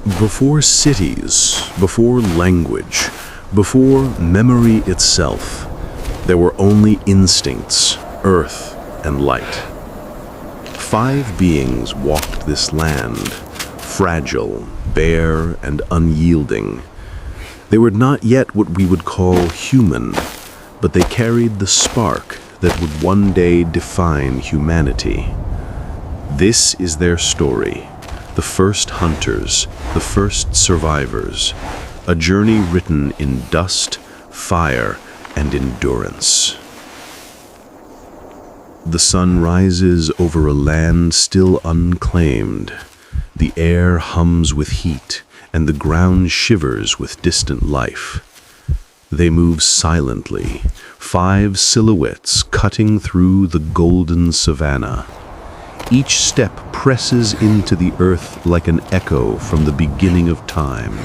Before cities, before language, before memory itself, there were only instincts, earth, and light. 5 beings walked this land, fragile, bare, and unyielding. They were not yet what we would call human, but they carried the spark that would one day define humanity. This is their story, the first hunters, the first survivors, a journey written in dust, fire, and endurance. The sun rises over a land still unclaimed. The air hums with heat, and the ground shivers with distant life. They move silently, 5 silhouettes cutting through the golden savanna. Each step presses into the earth like an echo from the beginning of time.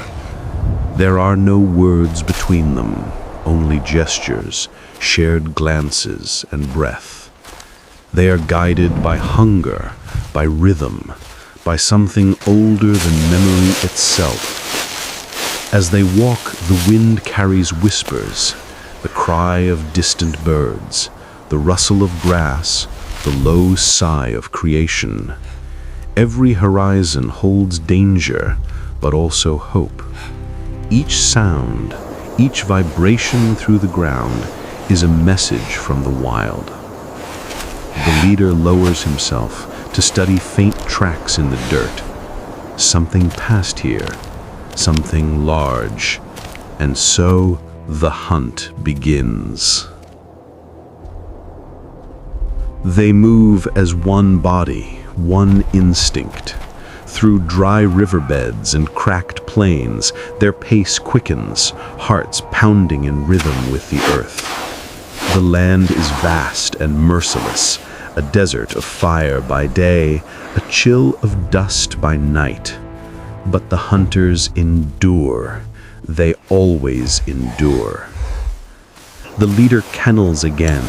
There are no words between them, only gestures, shared glances, and breath. They are guided by hunger, by rhythm, by something older than memory itself. As they walk, the wind carries whispers, the cry of distant birds, the rustle of grass, the low sigh of creation. Every horizon holds danger, but also hope. Each sound, each vibration through the ground is a message from the wild. The leader lowers himself to study faint tracks in the dirt. Something passed here, something large, and so the hunt begins. They move as one body, one instinct. Through dry riverbeds and cracked plains, their pace quickens, hearts pounding in rhythm with the earth. The land is vast and merciless, a desert of fire by day, a chill of dust by night. But the hunters endure. They always endure. The leader kennels again,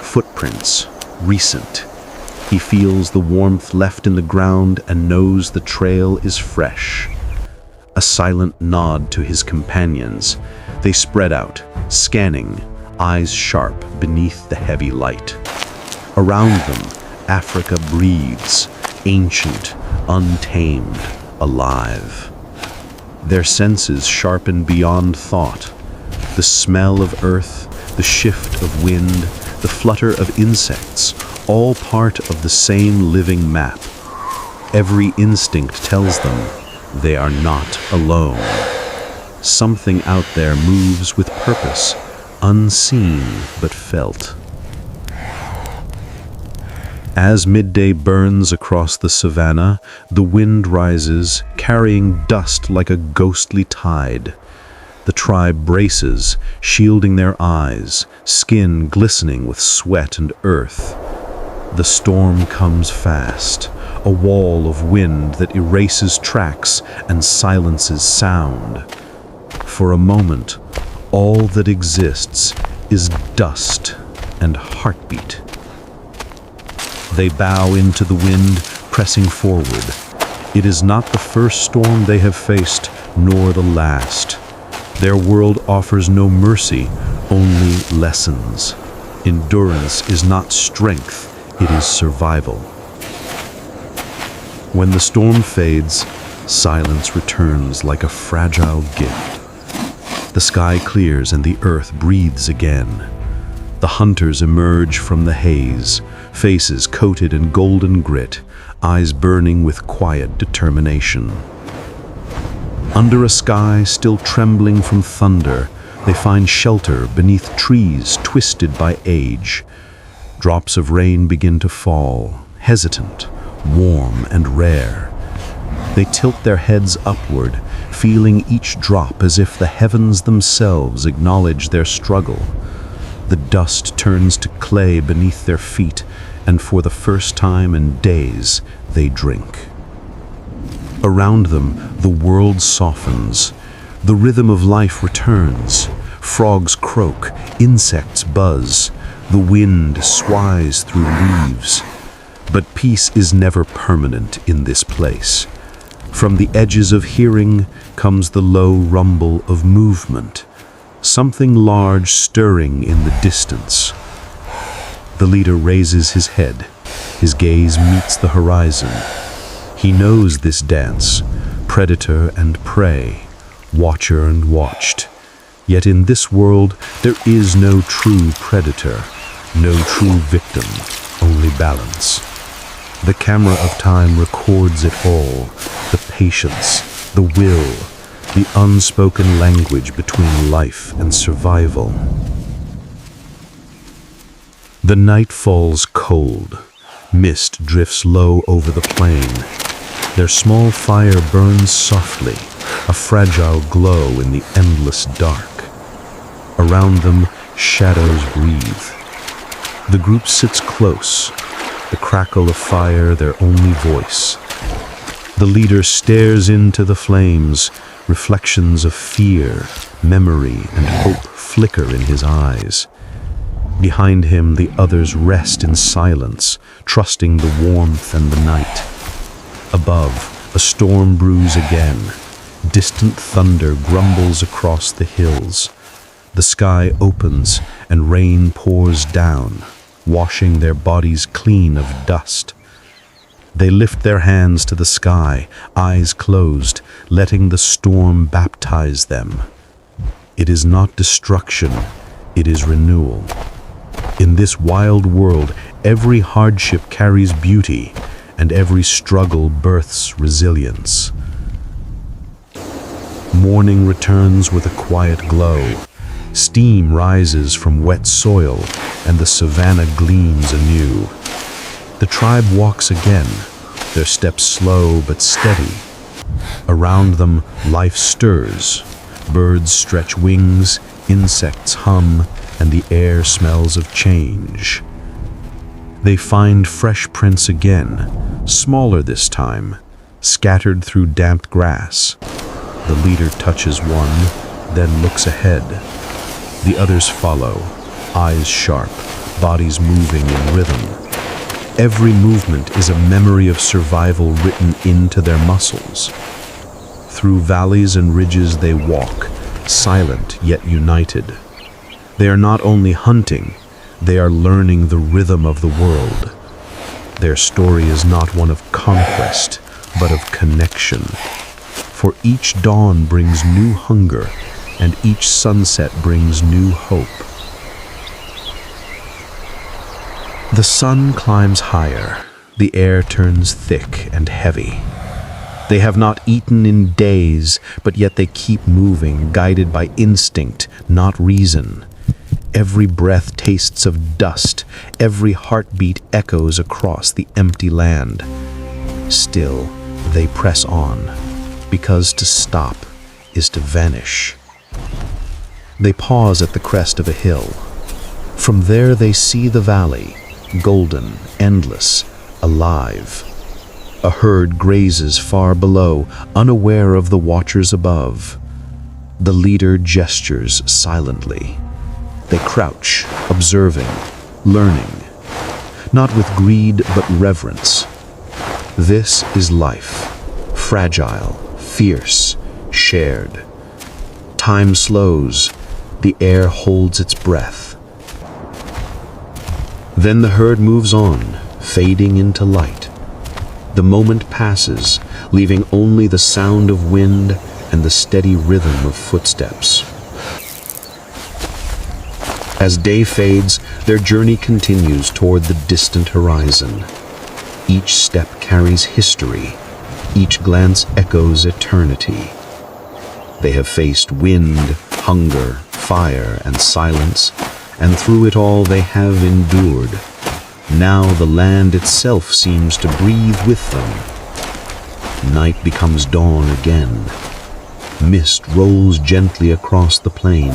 footprints, recent. He feels the warmth left in the ground and knows the trail is fresh. A silent nod to his companions. They spread out, scanning, eyes sharp beneath the heavy light. Around them, Africa breathes, ancient, untamed, alive. Their senses sharpen beyond thought. The smell of earth, the shift of wind, the flutter of insects, all part of the same living map. Every instinct tells them they are not alone. Something out there moves with purpose, unseen but felt. As midday burns across the savanna, the wind rises, carrying dust like a ghostly tide. The tribe braces, shielding their eyes, skin glistening with sweat and earth. The storm comes fast, a wall of wind that erases tracks and silences sound. For a moment, all that exists is dust and heartbeat. They bow into the wind, pressing forward. It is not the first storm they have faced, nor the last. Their world offers no mercy, only lessons. Endurance is not strength, it is survival. When the storm fades, silence returns like a fragile gift. The sky clears and the earth breathes again. The hunters emerge from the haze, faces coated in golden grit, eyes burning with quiet determination. Under a sky still trembling from thunder, they find shelter beneath trees twisted by age. Drops of rain begin to fall, hesitant, warm, and rare. They tilt their heads upward, feeling each drop as if the heavens themselves acknowledge their struggle. The dust turns to clay beneath their feet, and for the first time in days, they drink. Around them, the world softens. The rhythm of life returns. Frogs croak, insects buzz. The wind swies through leaves. But peace is never permanent in this place. From the edges of hearing comes the low rumble of movement, something large stirring in the distance. The leader raises his head. His gaze meets the horizon. He knows this dance, predator and prey, watcher and watched. Yet in this world there is no true predator, no true victim, only balance. The camera of time records it all, the patience, the will, the unspoken language between life and survival. The night falls cold. Mist drifts low over the plain. Their small fire burns softly, a fragile glow in the endless dark. Around them, shadows breathe. The group sits close, the crackle of fire their only voice. The leader stares into the flames, reflections of fear, memory, and hope flicker in his eyes. Behind him, the others rest in silence, trusting the warmth and the night. Above, a storm brews again. Distant thunder grumbles across the hills. The sky opens and rain pours down, washing their bodies clean of dust. They lift their hands to the sky, eyes closed, letting the storm baptize them. It is not destruction, it is renewal. In this wild world, every hardship carries beauty, and every struggle births resilience. Morning returns with a quiet glow. Steam rises from wet soil, and the savanna gleams anew. The tribe walks again, their steps slow but steady. Around them, life stirs. Birds stretch wings, insects hum, and the air smells of change. They find fresh prints again, smaller this time, scattered through damp grass. The leader touches one, then looks ahead. The others follow, eyes sharp, bodies moving in rhythm. Every movement is a memory of survival written into their muscles. Through valleys and ridges they walk, silent yet united. They are not only hunting, they are learning the rhythm of the world. Their story is not one of conquest, but of connection. For each dawn brings new hunger, and each sunset brings new hope. The sun climbs higher, the air turns thick and heavy. They have not eaten in days, but yet they keep moving, guided by instinct, not reason. Every breath tastes of dust, every heartbeat echoes across the empty land. Still, they press on, because to stop is to vanish. They pause at the crest of a hill. From there they see the valley, golden, endless, alive. A herd grazes far below, unaware of the watchers above. The leader gestures silently. They crouch, observing, learning, not with greed but reverence. This is life, fragile, fierce, shared. Time slows, the air holds its breath. Then the herd moves on, fading into light. The moment passes, leaving only the sound of wind and the steady rhythm of footsteps. As day fades, their journey continues toward the distant horizon. Each step carries history, each glance echoes eternity. They have faced wind, hunger, fire, and silence, and through it all they have endured. Now the land itself seems to breathe with them. Night becomes dawn again. Mist rolls gently across the plain,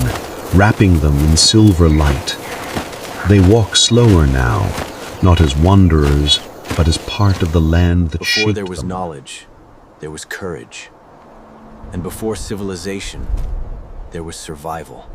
wrapping them in silver light. They walk slower now, not as wanderers, but as part of the land that shaped them. Before there was knowledge, there was courage. And before civilization, there was survival.